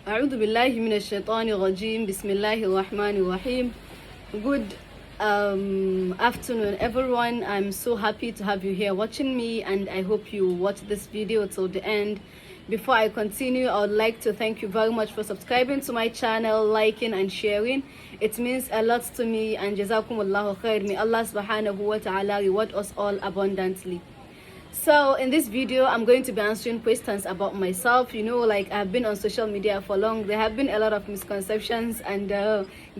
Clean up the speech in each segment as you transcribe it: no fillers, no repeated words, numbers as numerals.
أعوذ بالله من الشيطان الرجيم بسم الله الرحمن الرحيم. Good afternoon everyone. I'm so happy to have you here watching me, and I hope you watch this video till the end. Before I continue, I would like to thank you very much for subscribing to my channel, liking and sharing. It means a lot to me, and jazakumullahu khair. May Allah subhanahu wa ta'ala reward us all abundantly. So in this video, I'm going to be answering questions about myself. You know, like I've been on social media for long. There have been a lot of misconceptions and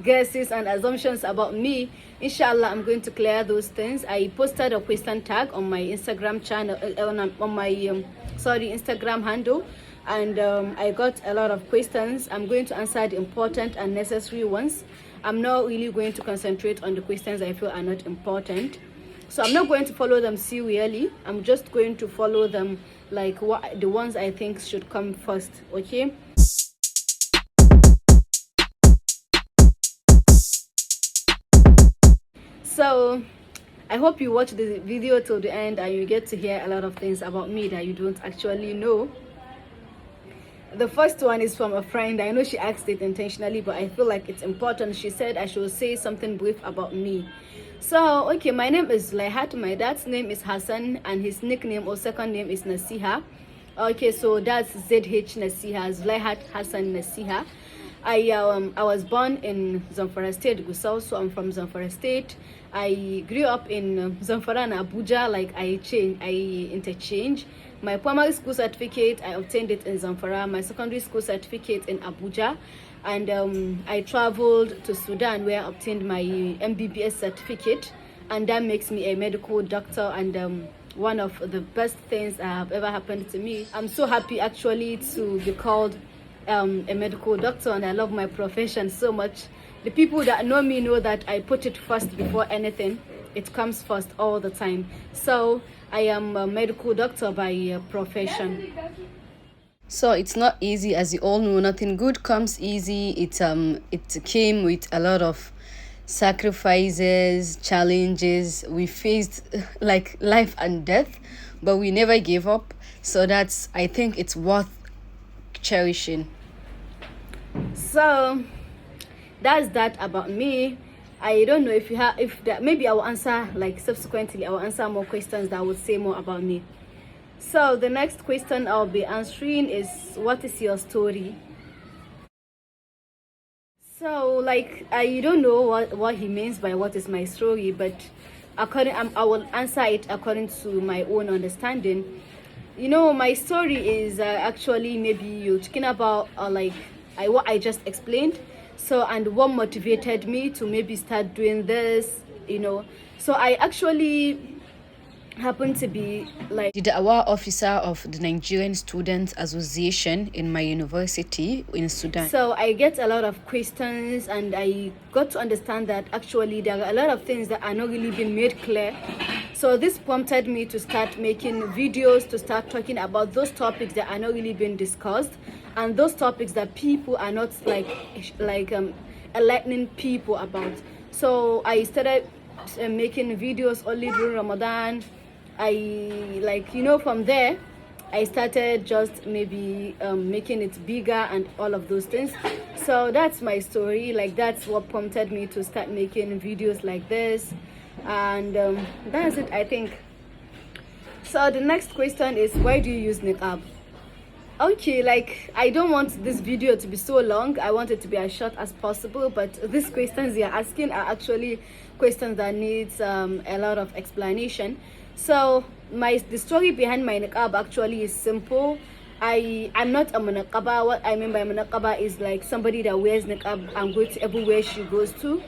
guesses and assumptions about me. Inshallah, I'm going to clear those things. I posted a question tag on my Instagram channel, on my Instagram handle, and I got a lot of questions. I'm going to answer the important and necessary ones. I'm not really going to concentrate on the questions I feel are not important. So I'm not going to follow them serially. I'm just going to follow them like what the ones I think should come first. Okay. So I hope you watch the video till the end and you get to hear a lot of things about me that you don't actually know. The first one is from a friend. I know she asked it intentionally, but I feel like it's important. She said I should say something brief about me. So, okay, my name is Zulaihat. My dad's name is Hassan, and his nickname or second name is Nasiha. Okay, so that's ZH Nasiha, Zulaihat Hassan Nasiha. I was born in Zamfara State, Gusau, so I'm from Zamfara State. I grew up in Zamfara and Abuja, like I interchange. My primary school certificate, I obtained it in Zamfara. My secondary school certificate in Abuja. And I traveled to Sudan where I obtained my MBBS certificate. And that makes me a medical doctor, and one of the best things that have ever happened to me. I'm so happy actually to be called a medical doctor, and I love my profession so much. The people that know me know that I put it first before anything. It comes first all the time. So I am a medical doctor by profession. So it's not easy, as you all know. Nothing good comes easy. It came with a lot of sacrifices, challenges. We faced like life and death, but we never gave up. So I think it's worth cherishing. So that's that about me. I don't know if maybe I will answer like subsequently. I will answer more questions that would say more about me. So the next question I'll be answering is, what is your story? So like I don't know what he means by what is my story, but I will answer it according to my own understanding. You know, my story is actually, maybe you're talking about what I just explained. So, and what motivated me to maybe start doing this, you know. So I actually happen to be like the Dawah officer of the Nigerian Students Association in my university in Sudan. So I get a lot of questions, and I got to understand that actually there are a lot of things that are not really being made clear. So this prompted me to start making videos, to start talking about those topics that are not really being discussed, and those topics that people are not enlightening people about. So I started making videos only during Ramadan. From there I started just maybe making it bigger and all of those things. So that's my story. Like, that's what prompted me to start making videos like this, and that's it, I think. So the next question is, why do you use niqab? Okay, like I don't want this video to be so long. I want it to be as short as possible, but these questions you're asking are actually questions that needs a lot of explanation. So the story behind my niqab actually is simple. I'm not a munaqaba. What I mean by munaqaba is like somebody that wears niqab and goes everywhere she goes to.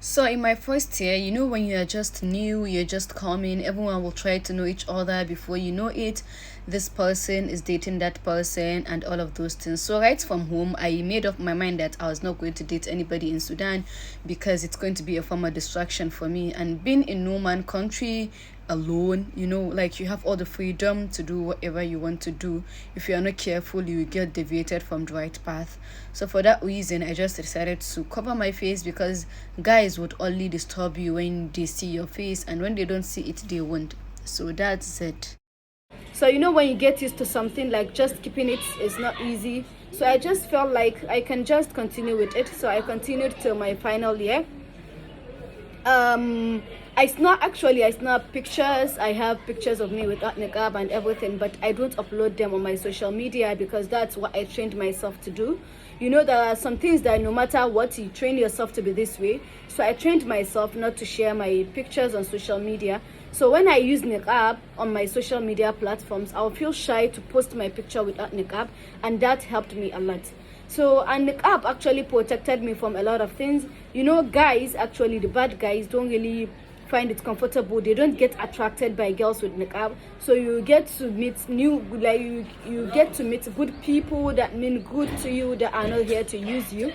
So in my first year, you know, when you're just new, you're just coming, everyone will try to know each other. Before you know it, this person is dating that person and all of those things. So right from home, I made up my mind that I was not going to date anybody in Sudan, because it's going to be a form of distraction for me. And being in no man country, alone, you know, like you have all the freedom to do whatever you want to do. If you are not careful, you will get deviated from the right path. So for that reason, I just decided to cover my face, because guys would only disturb you when they see your face, and when they don't see it, they won't. So that's it. So you know, when you get used to something, like just keeping it is not easy. So I just felt like I can just continue with it. So I continued till my final year. I snap pictures. I have pictures of me without niqab and everything, but I don't upload them on my social media because that's what I trained myself to do. You know, there are some things that no matter what, you train yourself to be this way. So I trained myself not to share my pictures on social media. So when I use niqab on my social media platforms, I'll feel shy to post my picture without niqab, and that helped me a lot. So, and niqab actually protected me from a lot of things. You know, guys, actually the bad guys don't really find it comfortable. They don't get attracted by girls with niqab. So you get to meet you get to meet good people that mean good to you, that are not here to use you.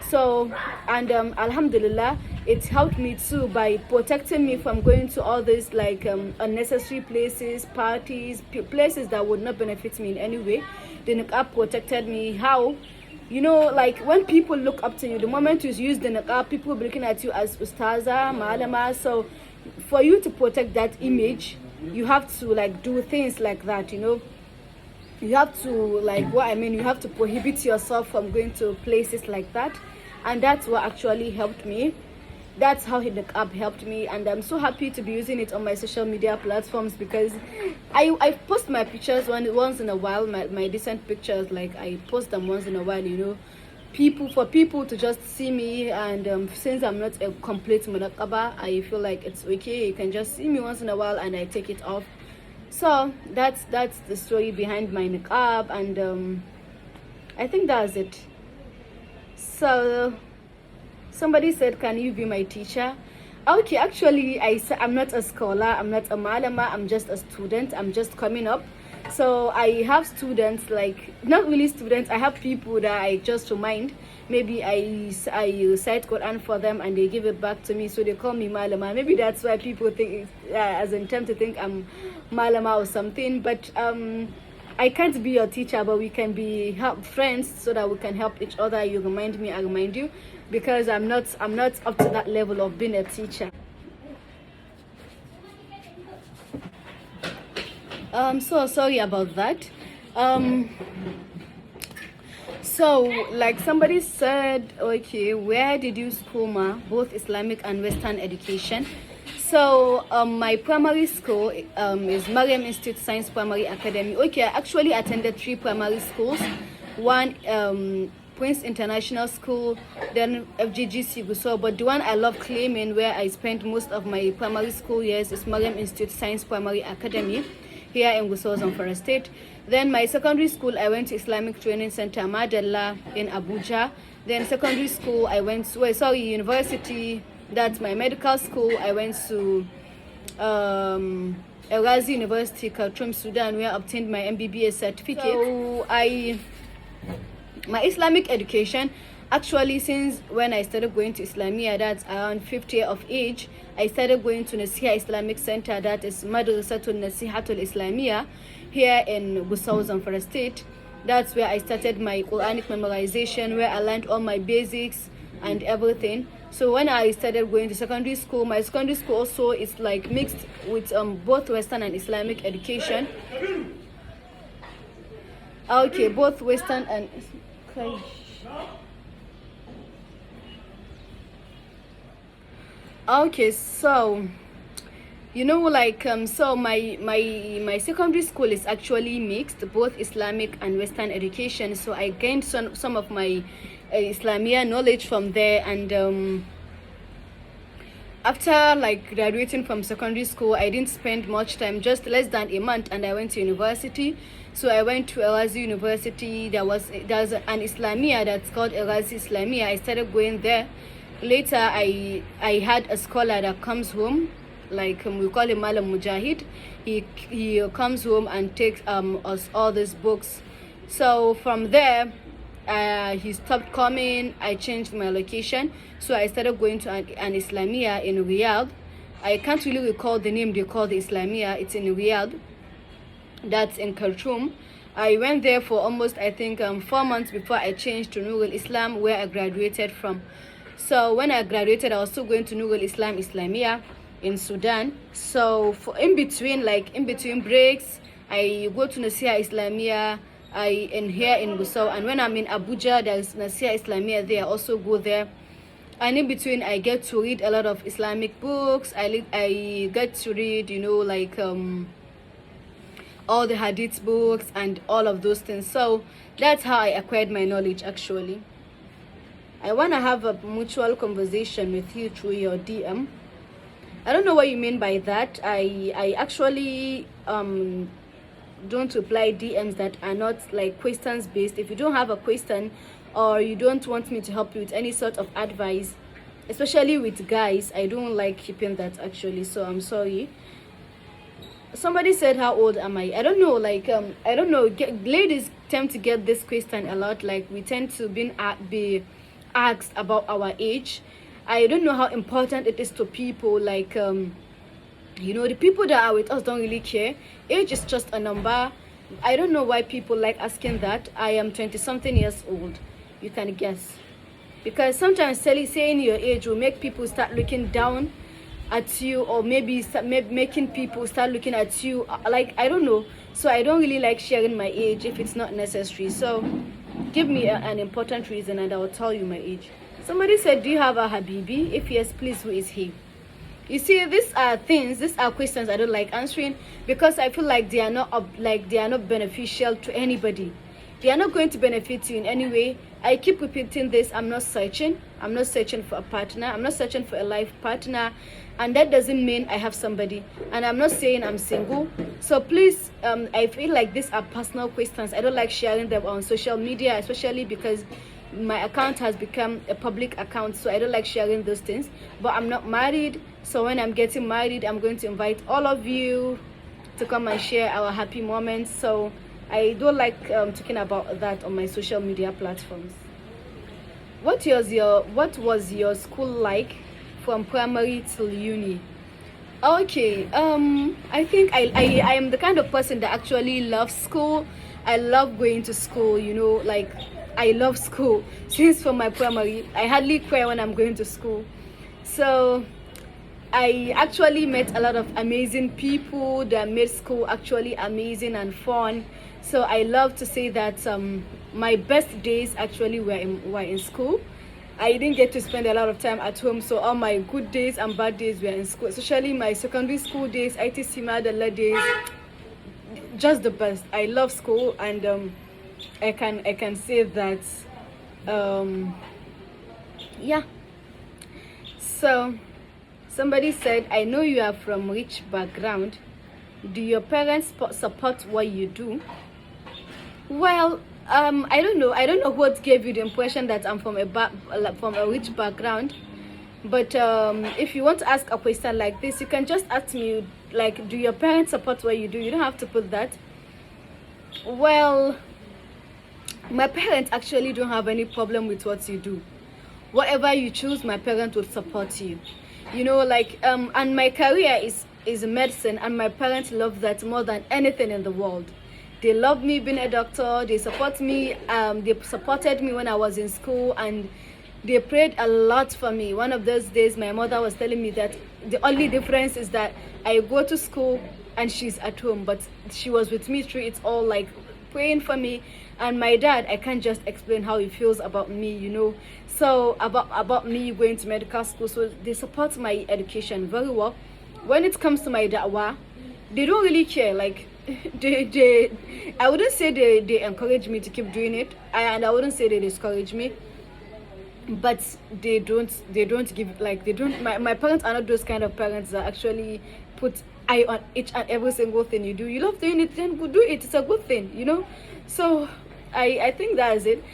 So, and alhamdulillah, it helped me too by protecting me from going to all these unnecessary places, parties, places that would not benefit me in any way. The niqab protected me. How? You know, like when people look up to you, the moment you use the niqab, people will be looking at you as ustaza, malama. So for you to protect that image, you have to do things like that, you know. You have to you have to prohibit yourself from going to places like that. And that's what actually helped me. That's how the niqab helped me, and I'm so happy to be using it on my social media platforms because I post my pictures once in a while, my decent pictures, like I post them once in a while, you know, for people to just see me. And since I'm not a complete munaqaba, I feel like it's okay, you can just see me once in a while and I take it off. So that's the story behind my niqab, and I think that's it. So somebody said, can you be my teacher? Okay, actually, I'm not a scholar, I'm not a malama, I'm just a student, I'm just coming up. So I have students, like, not really students, I have people that I just remind. Maybe I recite Quran for them and they give it back to me, so they call me malama. Maybe that's why people think, as in attempt to think I'm malama or something. But I can't be your teacher, but we can be friends so that we can help each other. You remind me, I remind you, because I'm not up to that level of being a teacher. So sorry about that. So like somebody said, okay, where did you school both Islamic and Western education? So my primary school is Mariam Institute Science Primary Academy. Okay, I actually attended 3 primary schools. One Prince International School, then FGGC Gusau, but the one I love claiming, where I spent most of my primary school years, is Mariam Institute Science Primary Academy here in Gusau, Zamfara State. Then my secondary school, I went to Islamic Training Center Madalla in Abuja. Then secondary school, I went to university, that's my medical school. I went to Al-Ghazi University, Khartoum, Sudan, where I obtained my MBBS certificate. So my Islamic education, actually, since when I started going to Islamiyah, that's around 50 years of age, I started going to Nasiha Islamic Center, that is Madrasatul Nasihatul Islamiyah, here in Gusau, Zamfara State. That's where I started my Quranic memorization, where I learned all my basics and everything. So when I started going to secondary school, my secondary school also is like mixed with both Western and Islamic education. Okay, both Western and okay, so you know, like so my secondary school is actually mixed, both Islamic and Western education. So I gained some of my Islamiyah knowledge from there. And after like graduating from secondary school, I didn't spend much time, just less than a month, and I went to university. So I went to Al-Ghazi University. There's an Islamiyah that's called Al-Ghazi Islamiyah. I started going there. Later, I had a scholar that comes home, like we call him Malam Mujahid. He comes home and takes us all these books. So from there, he stopped coming. I changed my location, so I started going to an Islamiyah in Riyadh. I can't really recall the name they call the Islamiyah. It's in Riyadh, that's in Khartoum. I went there for almost, I think, 4 months before I changed to Nurul Islam, where I graduated from. So when I graduated, I was still going to Nurul Islam Islamiyah in Sudan. So in between breaks, I go to Nasiha Islamiyah and here in Gusau, and when I'm in Abuja, there's Nasiha Islamiyah there. I also go there, and in between I get to read a lot of Islamic books. I get to read, you know, like all the hadith books and all of those things. So that's how I acquired my knowledge. Actually, I want to have a mutual conversation with you through your DM. I don't know what you mean by that. I actually don't reply DMs that are not like questions based. If you don't have a question or you don't want me to help you with any sort of advice, especially with guys, I don't like keeping that actually, so I'm sorry. Somebody said, how old am I? I don't know, like I don't know, ladies tend to get this question a lot. Like, we tend to be asked about our age. I don't know how important it is to people. Like you know, the people that are with us don't really care. Age is just a number. I don't know why people like asking that. I am 20 something years old. You can guess, because sometimes saying your age will make people start looking down at you, or maybe making people start looking at you like, I don't know. So I don't really like sharing my age if it's not necessary. So give me an important reason and I will tell you my age. Somebody said, do you have a habibi? If yes, please, who is he? You see, these are questions I don't like answering, because I feel like they are not beneficial to anybody. They are not going to benefit you in any way. I keep repeating this. I'm not searching for a partner. I'm not searching for a life partner, and that doesn't mean I have somebody. And I'm not saying I'm single. So please, I feel like these are personal questions. I don't like sharing them on social media, especially because my account has become a public account, so I don't like sharing those things. But I'm not married, so when I'm getting married, I'm going to invite all of you to come and share our happy moments. So I don't like talking about that on my social media platforms. What was your school like from primary till uni? Okay, I think I am the kind of person that actually loves school. I love going to school, you know, like I love school. Since from my primary, I hardly cry when I'm going to school. So I actually met a lot of amazing people that made school actually amazing and fun. So I love to say that my best days actually were in school. I didn't get to spend a lot of time at home, so all my good days and bad days were in school, especially my secondary school days, ITC Madala days, just the best. I love school, and I can say that yeah. So somebody said, I know you are from rich background. Do your parents support what you do? Well, I don't know what gave you the impression that I'm from a rich background. But if you want to ask a question like this, you can just ask me, like, do your parents support what you do? You don't have to put that. Well, my parents actually don't have any problem with what you do. Whatever you choose, my parents would support you. You know, like, and my career is medicine, and my parents love that more than anything in the world. They love me being a doctor. They support me. They supported me when I was in school, and they prayed a lot for me. One of those days, my mother was telling me that the only difference is that I go to school and she's at home, but she was with me through it all, like praying for me. And my dad, I can't just explain how he feels about me, you know. So about me going to medical school, so they support my education very well. When it comes to my da'wah, they don't really care. Like I wouldn't say they encourage me to keep doing it, and I wouldn't say they discourage me, but they don't give, like, they don't, my parents are not those kind of parents that actually put eye on each and every single thing you do. You love doing it, then go do it. It's a good thing, you know. So I think that is it.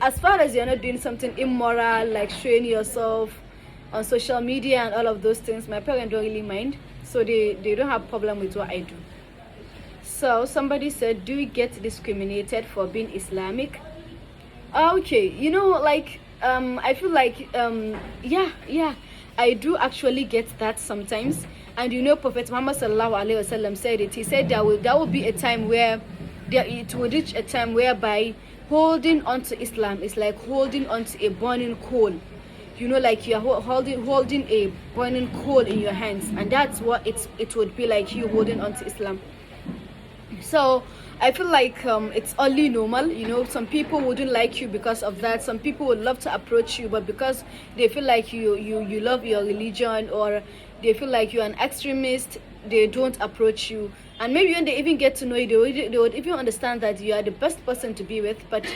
As far as you're not doing something immoral, like showing yourself on social media and all of those things, my parents don't really mind. So they don't have problem with what I do. So somebody said, do you get discriminated for being Islamic? Okay, you know, like I feel like yeah, I do actually get that sometimes. And you know, Prophet Muhammad sallallahu alaihi wasallam said it. He said there will be a time where it will reach a time whereby holding on to Islam is like holding on to a burning coal. You know, like you are holding a burning coal in your hands, and that's what it would be like, you holding on to Islam. So I feel like it's only normal, you know. Some people wouldn't like you because of that. Some people would love to approach you, but because they feel like you love your religion, or they feel like you're an extremist, they don't approach you. And maybe when they even get to know you, they would even understand that you are the best person to be with. But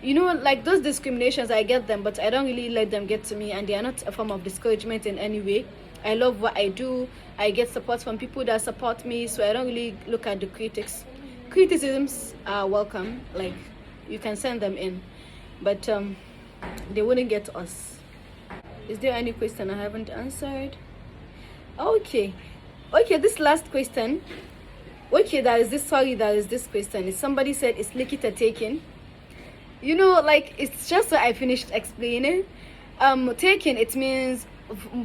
you know, like those discriminations, I get them, but I don't really let them get to me, and they are not a form of discouragement in any way. I love what I do. I get support from people that support me, so I don't really look at the critics. Criticisms are welcome, like you can send them in, but they wouldn't get us. Is there any question I haven't answered? Okay, this last question. Okay, there is this question. Is somebody said, is Nikita taken? You know, like, it's just what I finished explaining. Taken, it means,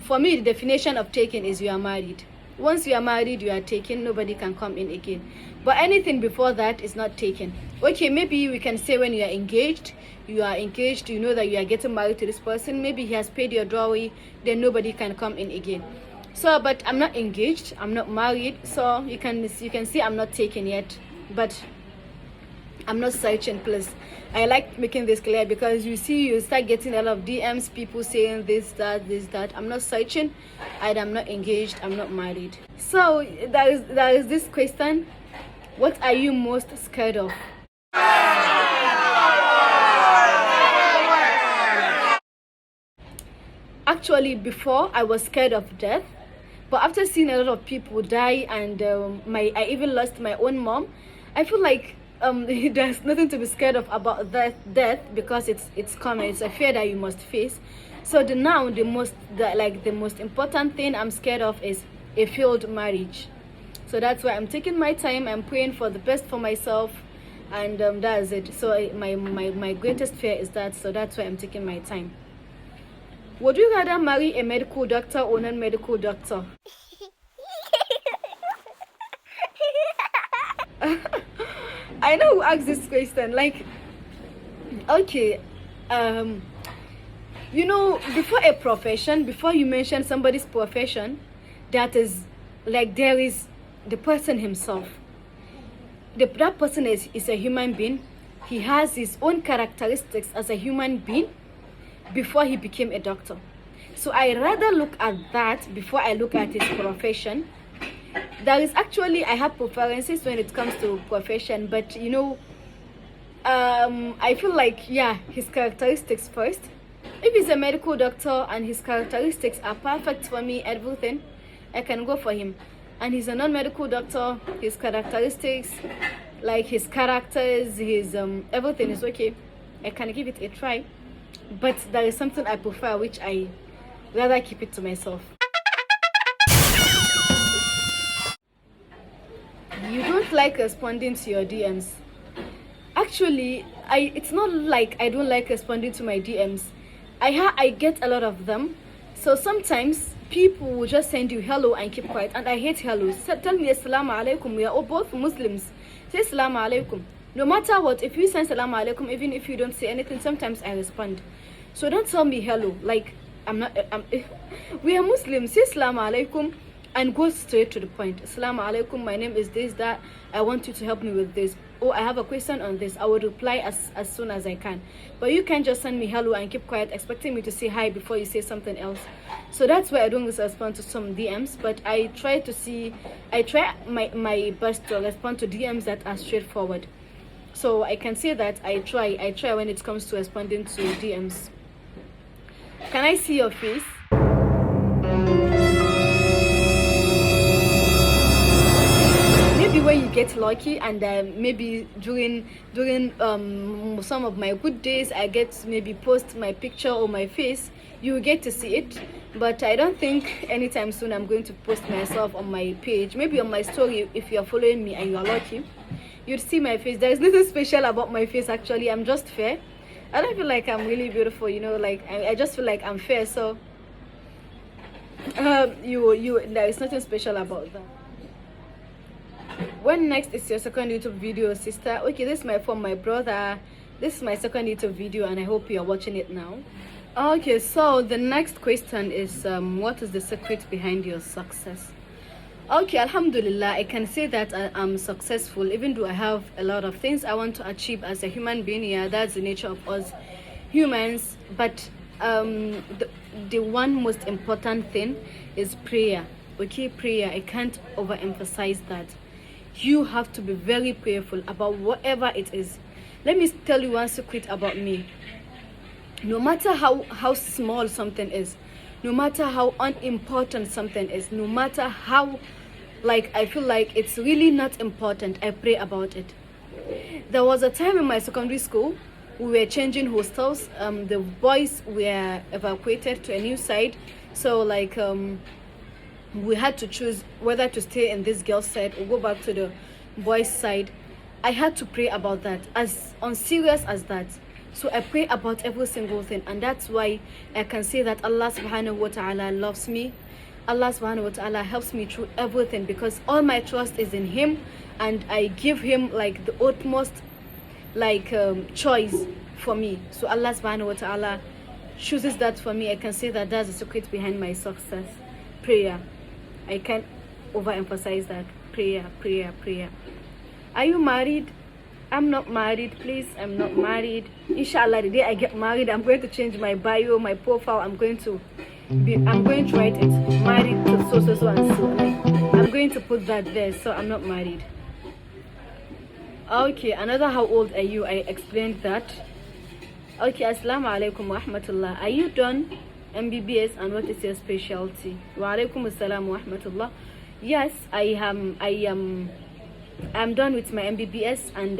for me, the definition of taken is you are married. Once you are married, you are taken. Nobody can come in again. But anything before that is not taken. Okay, maybe we can say when you are engaged, you know that you are getting married to this person. Maybe he has paid your dowry, then nobody can come in again. So, but I'm not engaged, I'm not married, so you can see I'm not taken yet. But I'm not searching, please. I like making this clear, because you start getting a lot of DMs, people saying this, that. I'm not searching, and I'm not engaged, I'm not married. So there is this question: what are you most scared of? Actually, before I was scared of death, but after seeing a lot of people die, and I even lost my own mom, I feel like there's nothing to be scared of about death, because it's coming. It's a fear that you must face. So the most important thing I'm scared of is a failed marriage. So that's why I'm taking my time. I'm praying for the best for myself, and that's it. So my greatest fear is that. So that's why I'm taking my time. Would you rather marry a medical doctor or non-medical doctor? I know who asked this question. Like, okay, you know, before you mention somebody's profession, that is, like, there is the person himself. That person is a human being. He has his own characteristics as a human being before he became a doctor. So I rather look at that before I look at his profession. There is actually, I have preferences when it comes to profession, but you know, I feel like, yeah, his characteristics first. If he's a medical doctor and his characteristics are perfect for me, everything, I can go for him. And he's a non-medical doctor, his characteristics, like his characters, his everything is okay, I can give it a try. But there is something I prefer, which I rather keep it to myself. You don't like responding to your DMs. Actually, it's not like I don't like responding to my DMs. I get a lot of them. So sometimes people will just send you hello and keep quiet, and I hate hello. So tell me assalamu alaikum. We are all both Muslims. Say assalamu alaikum. No matter what, if you send assalamu alaikum, even if you don't say anything, sometimes I respond. So don't tell me hello. Like, we are Muslims. Say assalamu alaikum and go straight to the point. Assalamu alaikum, my name is this, that. I want you to help me with this. Oh, I have a question on this. I will reply as soon as I can. But you can't just send me hello and keep quiet, expecting me to say hi before you say something else. So that's why I don't respond to some DMs. But I try my best to respond to DMs that are straightforward. So I can say that I try when it comes to responding to DMs. Can I see your face? Maybe when you get lucky, and maybe during some of my good days, I get maybe post my picture or my face, you will get to see it. But I don't think anytime soon I'm going to post myself on my page. Maybe on my story, if you are following me and you are lucky, you'd see my face. There is nothing special about my face, actually. I'm just fair. I don't feel like I'm really beautiful, you know, like I just feel like I'm fair. So there is nothing special about that. When next is your second YouTube video, sister? Okay, this is from my brother. This is my second YouTube video, and I hope you are watching it now. Okay, so the next question is what is the secret behind your success? Okay, Alhamdulillah, I can say that I'm successful, even though I have a lot of things I want to achieve as a human being. Yeah, that's the nature of us humans. But the one most important thing is prayer. Okay, prayer. I can't overemphasize that. You have to be very prayerful about whatever it is. Let me tell you one secret about me. No matter how small something is, no matter how unimportant something is, no matter how like I feel like it's really not important, I pray about it. There was a time in my secondary school we were changing hostels. The boys were evacuated to a new side, so like we had to choose whether to stay in this girl's side or go back to the boys' side. I had to pray about that, as unserious as that. So I pray about every single thing, and that's why I can say that Allah subhanahu wa ta'ala loves me. Allah subhanahu wa ta'ala helps me through everything, because all my trust is in Him, and I give Him like the utmost like choice for me. So Allah subhanahu wa ta'ala chooses that for me. I can say that that's the secret behind my success. Prayer. I can't overemphasize that. Prayer, prayer, prayer. Are you married? I'm not married, please. I'm not married. Inshallah, the day I get married, I'm going to change my bio, my profile. I'm going to write it, married to so so so and so. I'm going to put that there. So I'm not married. Okay, another how old are you? I explained that. Okay, assalamu alaikum wa rahmatullah. Are you done MBBS, and what is your specialty? Wa alaikum assalam wa rahmatullah. Yes, I'm done with my MBBS, and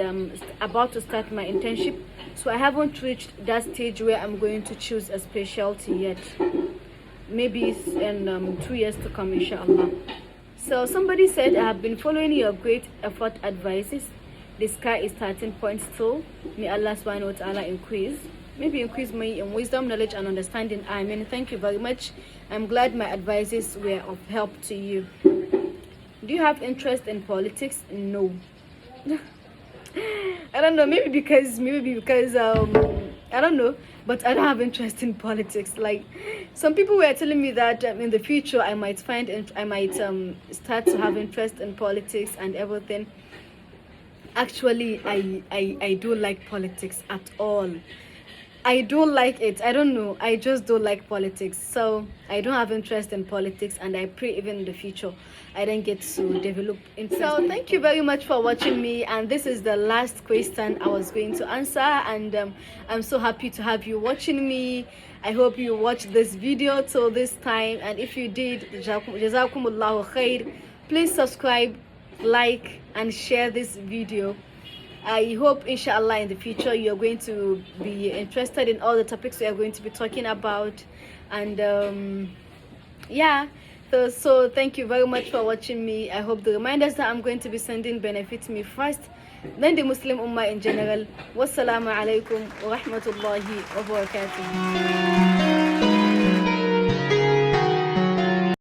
about to start my internship. So I haven't reached that stage where I'm going to choose a specialty yet. Maybe in 2 years to come, inshallah. So somebody said, I have been following your great effort advices. The sky is 13 points still. May Allah subhanahu wa ta'ala increase me in wisdom, knowledge, and understanding. Amen. Thank you very much. I'm glad my advices were of help to you. Do you have interest in politics? No. I don't know. Maybe because I don't know. But I don't have interest in politics. Like some people were telling me that in the future I might start to have interest in politics and everything. Actually, I don't like politics at all. I don't like it. I don't know. I just don't like politics. So I don't have interest in politics, and I pray even in the future I don't get to develop interest. So thank you very much for watching me, and this is the last question I was going to answer, and I'm so happy to have you watching me. I hope you watched this video till this time, and if you did, jazakumullahu khair. Please subscribe, like, and share this video. I hope inshallah in the future you're going to be interested in all the topics we are going to be talking about, and yeah, so thank you very much for watching me. I hope the reminders that I'm going to be sending benefit me first, then the Muslim Ummah in general. Wassalamu alaikum wa rahmatullahi wa barakatuh.